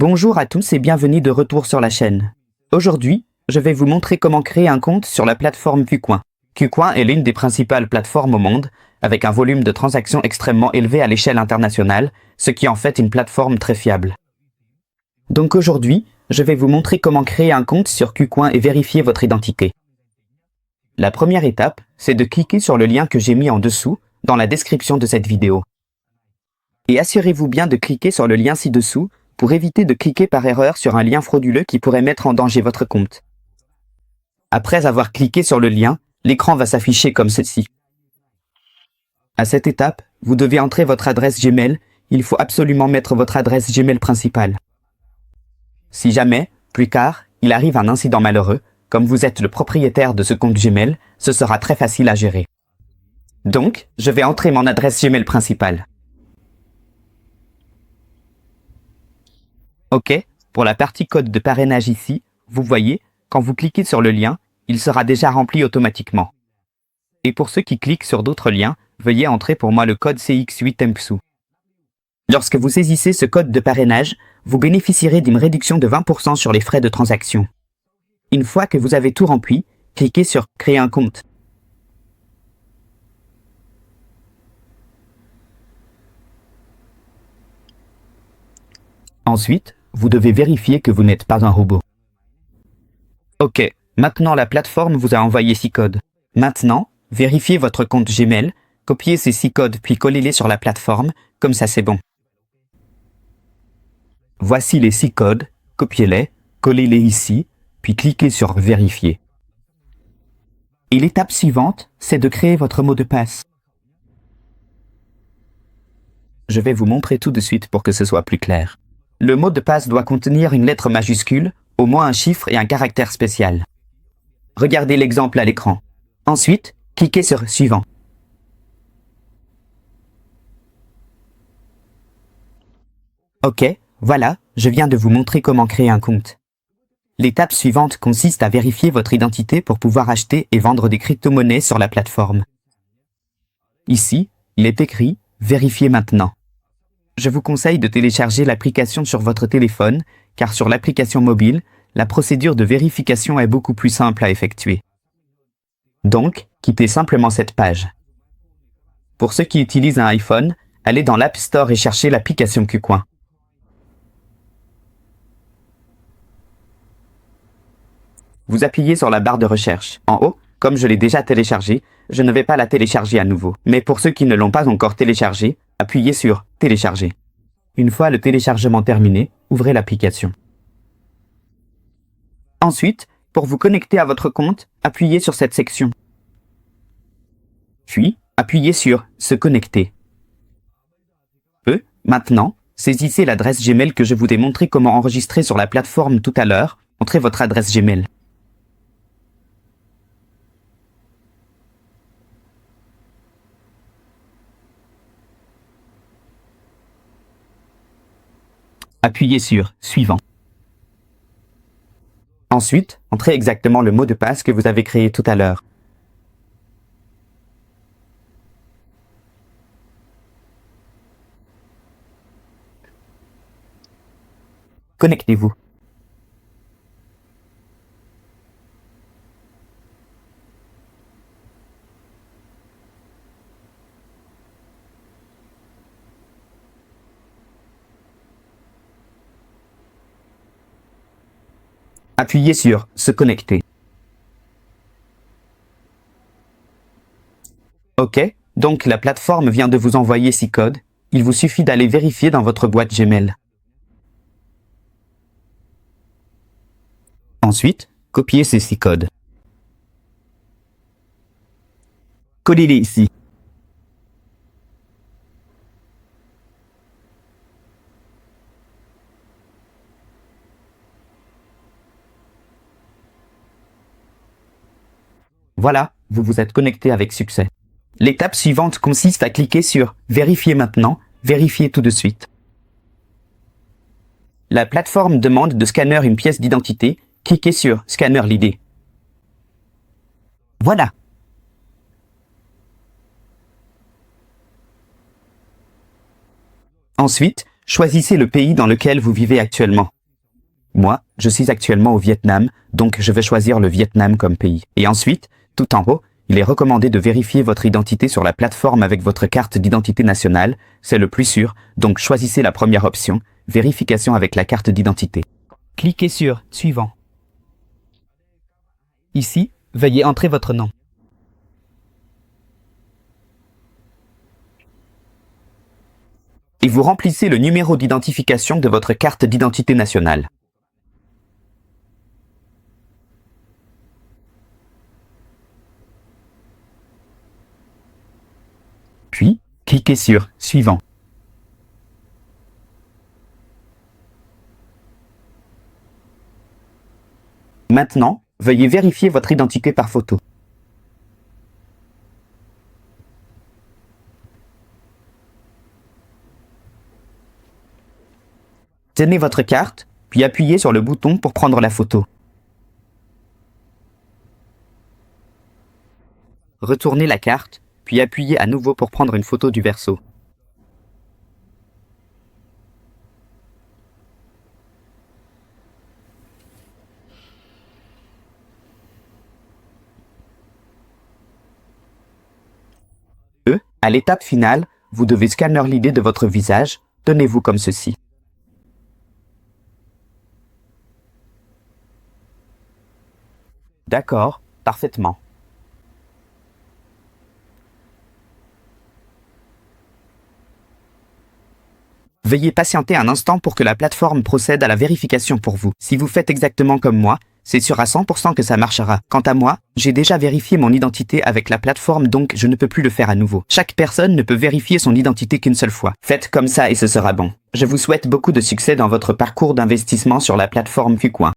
Bonjour à tous et bienvenue de retour sur la chaîne. Aujourd'hui, je vais vous montrer comment créer un compte sur la plateforme KuCoin. KuCoin est l'une des principales plateformes au monde, avec un volume de transactions extrêmement élevé à l'échelle internationale, ce qui en fait une plateforme très fiable. Donc aujourd'hui, je vais vous montrer comment créer un compte sur KuCoin et vérifier votre identité. La première étape, c'est de cliquer sur le lien que j'ai mis en dessous, dans la description de cette vidéo. Et assurez-vous bien de cliquer sur le lien ci-dessous, pour éviter de cliquer par erreur sur un lien frauduleux qui pourrait mettre en danger votre compte. Après avoir cliqué sur le lien, l'écran va s'afficher comme ceci. À cette étape, vous devez entrer votre adresse Gmail, il faut absolument mettre votre adresse Gmail principale. Si jamais, plus tard, il arrive un incident malheureux, comme vous êtes le propriétaire de ce compte Gmail, ce sera très facile à gérer. Donc, je vais entrer mon adresse Gmail principale. OK, pour la partie code de parrainage ici, vous voyez, quand vous cliquez sur le lien, il sera déjà rempli automatiquement. Et pour ceux qui cliquent sur d'autres liens, veuillez entrer pour moi le code CX8MPSU. Lorsque vous saisissez ce code de parrainage, vous bénéficierez d'une réduction de 20% sur les frais de transaction. Une fois que vous avez tout rempli, cliquez sur « Créer un compte ». Ensuite, vous devez vérifier que vous n'êtes pas un robot. OK, maintenant la plateforme vous a envoyé 6 codes. Maintenant, vérifiez votre compte Gmail, copiez ces 6 codes puis collez-les sur la plateforme, comme ça c'est bon. Voici les 6 codes, copiez-les, collez-les ici, puis cliquez sur Vérifier. Et l'étape suivante, c'est de créer votre mot de passe. Je vais vous montrer tout de suite pour que ce soit plus clair. Le mot de passe doit contenir une lettre majuscule, au moins un chiffre et un caractère spécial. Regardez l'exemple à l'écran. Ensuite, cliquez sur Suivant. OK, voilà, je viens de vous montrer comment créer un compte. L'étape suivante consiste à vérifier votre identité pour pouvoir acheter et vendre des crypto-monnaies sur la plateforme. Ici, il est écrit « Vérifier maintenant ». Je vous conseille de télécharger l'application sur votre téléphone, car sur l'application mobile, la procédure de vérification est beaucoup plus simple à effectuer. Donc, quittez simplement cette page. Pour ceux qui utilisent un iPhone, allez dans l'App Store et cherchez l'application KuCoin. Vous appuyez sur la barre de recherche. En haut, comme je l'ai déjà téléchargé, je ne vais pas la télécharger à nouveau. Mais pour ceux qui ne l'ont pas encore téléchargé, appuyez sur « Télécharger ». Une fois le téléchargement terminé, ouvrez l'application. Ensuite, pour vous connecter à votre compte, appuyez sur cette section. Puis, appuyez sur « Se connecter ». Maintenant, saisissez l'adresse Gmail que je vous ai montré comment enregistrer sur la plateforme tout à l'heure. Entrez votre adresse Gmail. Appuyez sur « Suivant ». Ensuite, entrez exactement le mot de passe que vous avez créé tout à l'heure. Connectez-vous. Appuyez sur « Se connecter ». OK, donc la plateforme vient de vous envoyer 6 codes. Il vous suffit d'aller vérifier dans votre boîte Gmail. Ensuite, copiez ces 6 codes. Collez-les ici. Voilà, vous vous êtes connecté avec succès. L'étape suivante consiste à cliquer sur « Vérifier maintenant »,« Vérifier tout de suite ». La plateforme demande de scanner une pièce d'identité. Cliquez sur « Scanner l'ID ». Voilà. Ensuite, Choisissez le pays dans lequel vous vivez actuellement. Moi, je suis actuellement au Vietnam, donc je vais choisir le Vietnam comme pays. Et ensuite, tout en haut, il est recommandé de vérifier votre identité sur la plateforme avec votre carte d'identité nationale. C'est le plus sûr, donc choisissez la première option, vérification avec la carte d'identité. Cliquez sur « Suivant ». Ici, veuillez entrer votre nom. Et vous remplissez le numéro d'identification de votre carte d'identité nationale. Puis, cliquez sur « Suivant ». Maintenant, veuillez vérifier votre identité par photo. Tenez votre carte, puis appuyez sur le bouton pour prendre la photo. Retournez la carte, puis appuyez à nouveau pour prendre une photo du verso. À l'étape finale, vous devez scanner l'idée de votre visage. Tenez-vous comme ceci. D'accord, parfaitement. Veuillez patienter un instant pour que la plateforme procède à la vérification pour vous. Si vous faites exactement comme moi, c'est sûr à 100% que ça marchera. Quant à moi, j'ai déjà vérifié mon identité avec la plateforme, donc je ne peux plus le faire à nouveau. Chaque personne ne peut vérifier son identité qu'une seule fois. Faites comme ça et ce sera bon. Je vous souhaite beaucoup de succès dans votre parcours d'investissement sur la plateforme Fucoin.